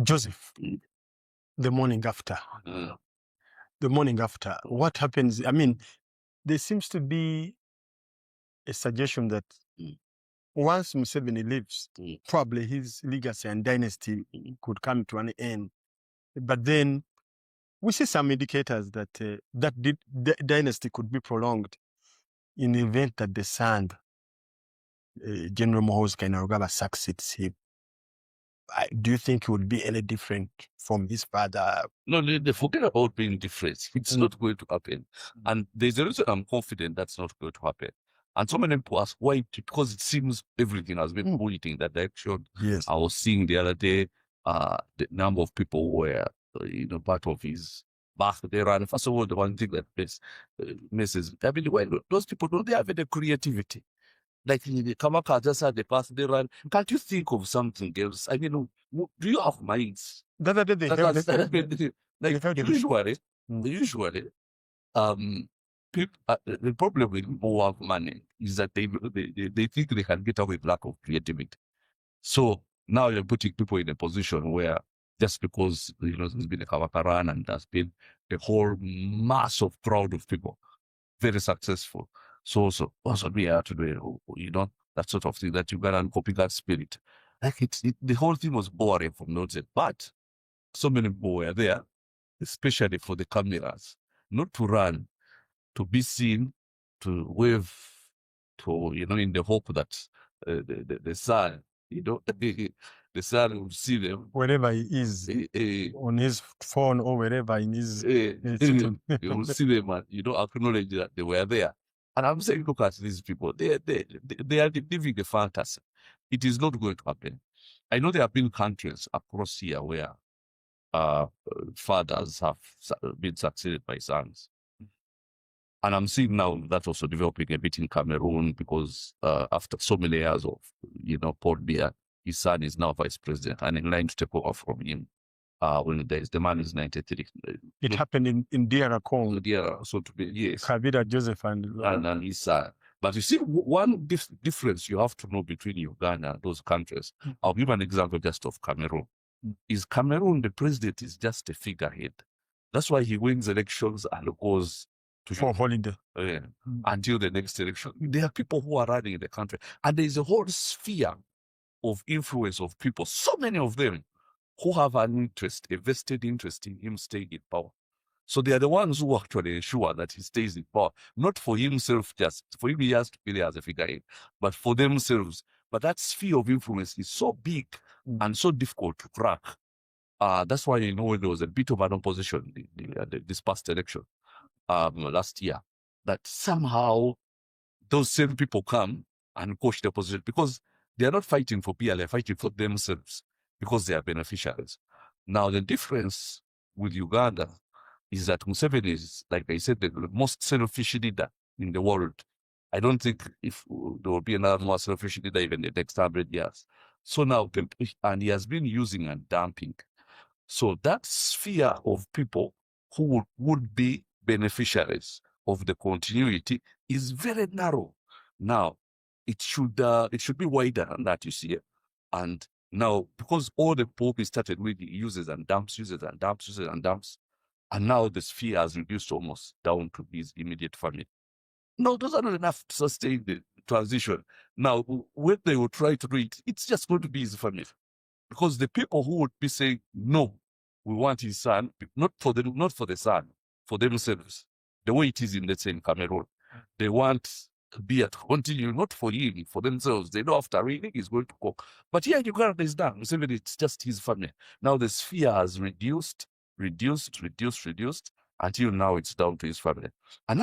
Joseph, the morning after. The morning after, what happens? I mean, there seems to be a suggestion that once Museveni leaves, probably his legacy and dynasty could come to an end. But then we see some indicators that the dynasty could be prolonged in the event that the son, General Muhoozi Kainerugaba, succeeds him. Do you think it would be any different from his father? No, they forget about being different. It's not going to happen. And there's a reason I'm confident that's not going to happen. And so many people ask why, because it seems everything has been pointing in that direction. Yes. I was seeing the other day, the number of people were, part of his birthday run. First of all, the one thing that messes, I mean, when those people don't they have any creativity? Like the Kamaka just had the birthday run. Can't you think of something else? I mean, do you have minds? The other day Usually, people, the problem with people who have money is that they think they can get away with lack of creativity. So now you're putting people in a position where just because there's been a Kamaka run and there's been a whole mass of crowd of people very successful. So also we have to do, that sort of thing that you gotta copy that spirit. Like the whole thing was boring from the outset, but so many people were there, especially for the cameras, not to run, to be seen, to wave, to in the hope that the son, the son will see them wherever he is, on his phone or wherever in his. You will see them and acknowledge that they were there. And I'm saying, look at these people. They are living a fantasy. It is not going to happen. I know there have been countries across here where fathers have been succeeded by sons. And I'm seeing now that also developing a bit in Cameroon because after so many years of, Paul Biya, his son is now vice president and in line to take over from him. When the man is 93. It happened in DR Congo. So to be, yes. Kabila Joseph and his son. But you see, one difference you have to know between Uganda and those countries, I'll give an example just of Cameroon. Is Cameroon, the president is just a figurehead. That's why he wins elections and goes to for holiday until the next election. There are people who are running the country, and there is a whole sphere of influence of people, so many of them, who have an interest, a vested interest in him staying in power. So they are the ones who actually ensure that he stays in power, not for himself, just for him he has to be there as a figurehead, but for themselves. But that sphere of influence is so big and so difficult to crack. That's why when there was a bit of an opposition this past election last year, that somehow those same people come and coach the opposition because they are not fighting for PR, they're fighting for themselves because they are beneficiaries. Now, the difference with Uganda is that Museveni is, like I said, the most selfish leader in the world. I don't think if there will be another more selfish leader even in the next 100 years. So now, and he has been using and dumping. So that sphere of people who would be beneficiaries of the continuity is very narrow. Now, it should be wider than that, you see. And now, because all the Pope started with uses and dumps, and now the sphere has reduced almost down to his immediate family. No, those are not enough to sustain the transition. Now, when they will try to do it, it's just going to be his family. Because the people who would be saying, no, we want his son, not for the son, for themselves, the way it is in, let's say, in Cameroon. They want Biya to continue, not for him, for themselves. They know after reading he's going to go. But here in Uganda is done. Museveni, it's just his family. Now the sphere has reduced, until now it's down to his family. And now